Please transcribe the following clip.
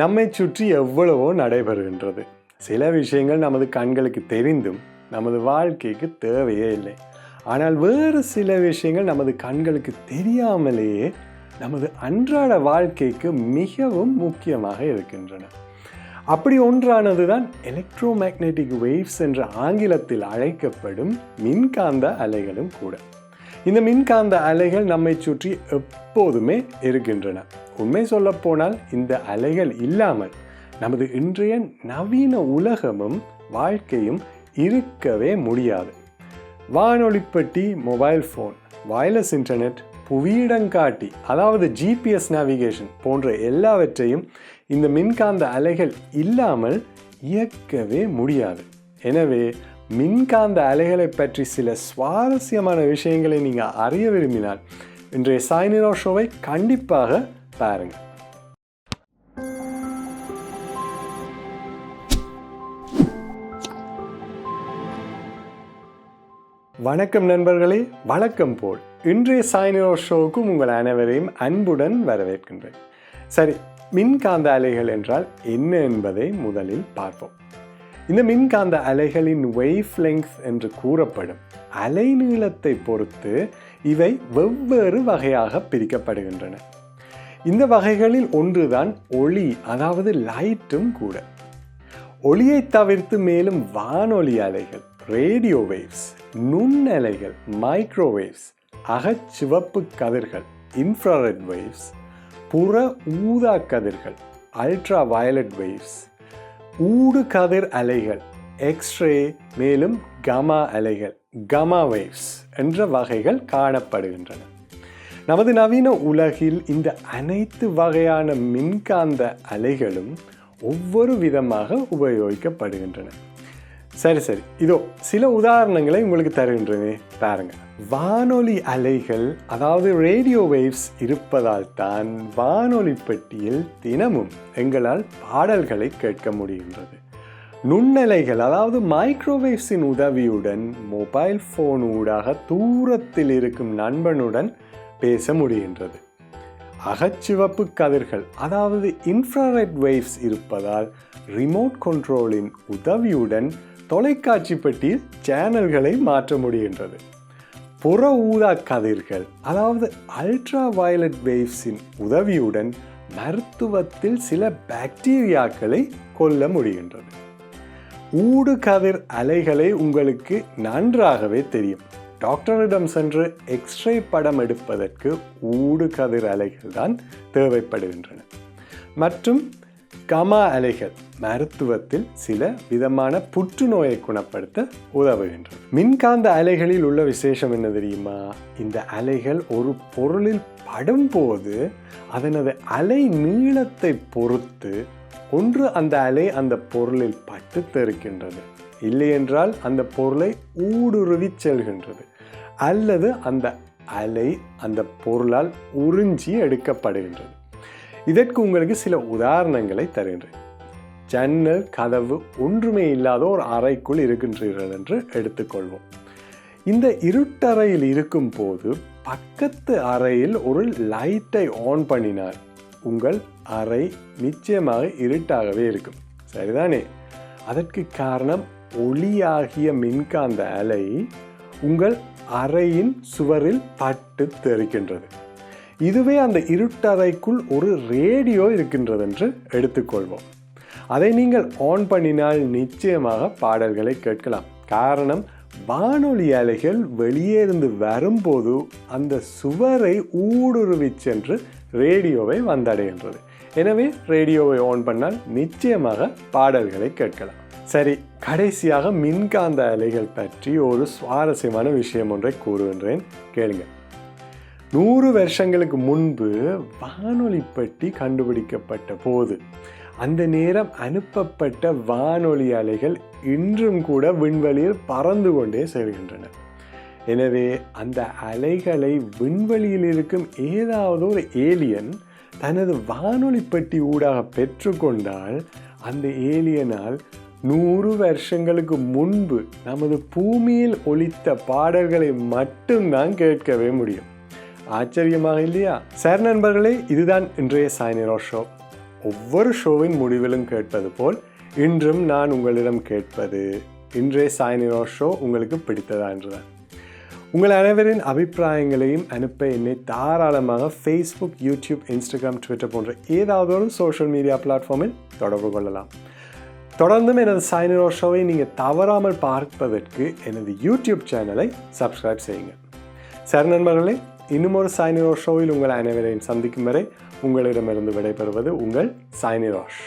நம்மை சுற்றி எவ்வளவோ நடைபெறுகின்றது. சில விஷயங்கள் நமது கண்களுக்கு தெரிந்தும் நமது வாழ்க்கைக்கு தேவையே இல்லை. ஆனால் வேறு சில விஷயங்கள் நமது கண்களுக்கு தெரியாமலேயே நமது அன்றாட வாழ்க்கைக்கு மிகவும் முக்கியமாக இருக்கின்றன. அப்படி ஒன்றானது தான் எலக்ட்ரோ மேக்னெட்டிக் வேவ்ஸ் என்ற ஆங்கிலத்தில் அழைக்கப்படும் மின்காந்த அலைகளும் கூட. இந்த மின்காந்த அலைகள் நம்மை சுற்றி எப்போதுமே இருக்கின்றன. உண்மை சொல்லப்போனால் இந்த அலைகள் இல்லாமல் நமது இன்றைய நவீன உலகமும் வாழ்க்கையும் இருக்கவே முடியாது. வானொலிப்பெட்டி, மொபைல் ஃபோன், வயர்லெஸ் இன்டர்நெட், புவியிடங்காட்டி அதாவது GPS நேவிகேஷன் போன்ற எல்லாவற்றையும் இந்த மின்காந்த அலைகள் இல்லாமல் இயக்கவே முடியாது. எனவே மின்காந்த அலைகளை பற்றி சில சுவாரஸ்யமான விஷயங்களை நீங்கள் அறிய விரும்பினால் இன்றைய சாய்னிரோ ஷோவை கண்டிப்பாக பாருங்க. வணக்கம் நண்பர்களே, வழக்கம் போல் இன்றைய சாய்னிரோ ஷோவுக்கும் உங்கள் அனைவரையும் அன்புடன் வரவேற்கின்றேன். சரி, மின்காந்த அலைகள் என்றால் என்ன என்பதை முதலில் பார்ப்போம். இந்த மின்காந்த அலைகளின் வேவ் லெங்த் என்று கூறப்படும் அலை நீளத்தை பொறுத்து இவை வெவ்வேறு வகையாக பிரிக்கப்படுகின்றன. இந்த வகைகளில் ஒன்றுதான் ஒளி, அதாவது லைட்டும் கூட. ஒளியை தவிர்த்து மேலும் வானொலி அலைகள், ரேடியோ வேவ்ஸ், நுண்ணலைகள், மைக்ரோவேவ்ஸ், அகச்சிவப்பு கதிர்கள், இன்ஃப்ராரெட் வேவ்ஸ், புற ஊதா கதிர்கள், அல்ட்ரா வயலட் வேவ்ஸ், ஊடு கதிர் அலைகள், எக்ஸ்ரே, மேலும் கமா அலைகள், கமா வேவ்ஸ் என்ற வகைகள் காணப்படுகின்றன. நமது நவீன உலகில் இந்த அனைத்து வகையான மின்காந்த அலைகளும் ஒவ்வொரு விதமாக உபயோகிக்கப்படுகின்றன. சரி, இதோ சில உதாரணங்களை உங்களுக்கு தருகின்றனே பாருங்க. வானொலி அலைகள், அதாவது ரேடியோ வேவ்ஸ் இருப்பதால் தான் வானொலி பெட்டியில் தினமும் எங்களால் பாடல்களை கேட்க முடிகின்றது. நுண்ணலைகள், அதாவது மைக்ரோவேவ்ஸின் உதவியுடன் மொபைல் ஃபோன் ஊடாக தூரத்தில் இருக்கும் நண்பனுடன் பேச முடிகின்றது. அகச்சிவப்பு கதிர்கள், அதாவது இன்ஃப்ராரெட் வேவ்ஸ் இருப்பதால் ரிமோட் கண்ட்ரோலின் உதவியுடன் தொலைக்காட்சி பெட்டியில் சேனல்களை மாற்ற முடிகின்றது. புற ஊதா கதிர்கள், அதாவது அல்ட்ரா வயலட் வேவ்ஸின் உதவியுடன் மருத்துவத்தில் சில பாக்டீரியாக்களை கொல்ல முடிகின்றது. ஊடு கதிர் அலைகளை உங்களுக்கு நன்றாகவே தெரியும். டாக்டரிடம் சென்று எக்ஸ்ரே படம் எடுப்பதற்கு ஊடு கதிர் அலைகள் தான் தேவைப்படுகின்றன. மற்றும் கமா அலைகள் மருத்துவத்தில் சில விதமான புற்றுநோயை குணப்படுத்த உதவுகின்றன. மின்காந்த அலைகளில் உள்ள விசேஷம் என்ன தெரியுமா? இந்த அலைகள் ஒரு பொருளில் படும்போது அதனது அலை நீளத்தை பொறுத்து ஒன்று அந்த அலை அந்த பொருளில் பட்டு தெரிக்கின்றது, இல்லையென்றால் அந்த பொருளை ஊடுருவி செல்கின்றது, அல்லது அந்த அலை அந்த பொருளால் உறிஞ்சி எடுக்கப்படுகின்றது. இதற்கு உங்களுக்கு சில உதாரணங்களை தருகின்றேன். ஜன்னல், கதவு ஒன்றுமே இல்லாத ஒரு அறைக்குள் இருக்கின்றீர்கள் என்று எடுத்துக்கொள்வோம். இந்த இருட்டறையில் இருக்கும் போது பக்கத்து அறையில் ஒரு லைட்டை ஆன் பண்ணினால் உங்கள் அறை நிச்சயமாக இருட்டாகவே இருக்கும், சரிதானே? அதற்கு காரணம் ஒளியாகிய மின்காந்த அலை உங்கள் அறையின் சுவரில் பட்டு தெரிக்கின்றது. இதுவே அந்த இருட்டறைக்குள் ஒரு ரேடியோ இருக்கின்றது என்று எடுத்துக்கொள்வோம். அதை நீங்கள் ஆன் பண்ணினால் நிச்சயமாக பாடல்களை கேட்கலாம். காரணம், வானொலி அலைகள் வெளியே இருந்து வரும்போது அந்த சுவரை ஊடுருவி சென்று ரேடியோவை வந்தடைகின்றது. எனவே ரேடியோவை ஆன் பண்ணால் நிச்சயமாக பாடல்களை கேட்கலாம். சரி, கடைசியாக மின்காந்த அலைகள் பற்றி ஒரு சுவாரஸ்யமான விஷயம் ஒன்றை கூறுகின்றேன், கேளுங்க. 100 வருஷங்களுக்கு முன்பு வானொலி பெட்டி கண்டுபிடிக்கப்பட்ட போது அந்த நேரம் அனுப்பப்பட்ட வானொலி அலைகள் இன்றும் கூட விண்வெளியில் பறந்து கொண்டே செல்கின்றன. எனவே அந்த அலைகளை விண்வெளியில் இருக்கும் ஏதாவது ஒரு ஏலியன் தனது வானொலி பெட்டி ஊடாக பெற்றுக்கொண்டால் அந்த ஏலியனால் 100 வருஷங்களுக்கு முன்பு நமது பூமியில் ஒலித்த பாடல்களை மட்டும்தான் கேட்கவே முடியும். ஆச்சரியமாக இல்லையா? சரி நண்பர்களே, இதுதான் இன்றைய சாய்னிரோ ஷோ. ஒவ்வொரு ஷோவின் முடிவிலும் கேட்பது போல் இன்றும் நான் உங்களிடம் கேட்பது, இன்றைய சாய்னிரோ ஷோ உங்களுக்கு பிடித்ததா என்றுதான். உங்கள் அனைவரின் அபிப்பிராயங்களையும் அனுப்ப என்னை தாராளமாக ஃபேஸ்புக், யூடியூப், இன்ஸ்டாகிராம், ட்விட்டர் போன்ற ஏதாவது ஒரு சோஷியல் மீடியா பிளாட்ஃபார்மில் தொடர்பு கொள்ளலாம். தொடர்ந்தும் எனது சாய்னிரோ ஷோவை நீங்கள் தவறாமல் பார்ப்பதற்கு எனது யூடியூப் சேனலை சப்ஸ்கிரைப் செய்யுங்க. சரி நண்பர்களே, இன்னும் ஒரு சாய்னிரோ ஷோவில் உங்கள் அனைவரையும் சந்திக்கும் வரை உங்களிடமிருந்து விடைபெறுவது உங்கள் சாய்னிரோஷ்.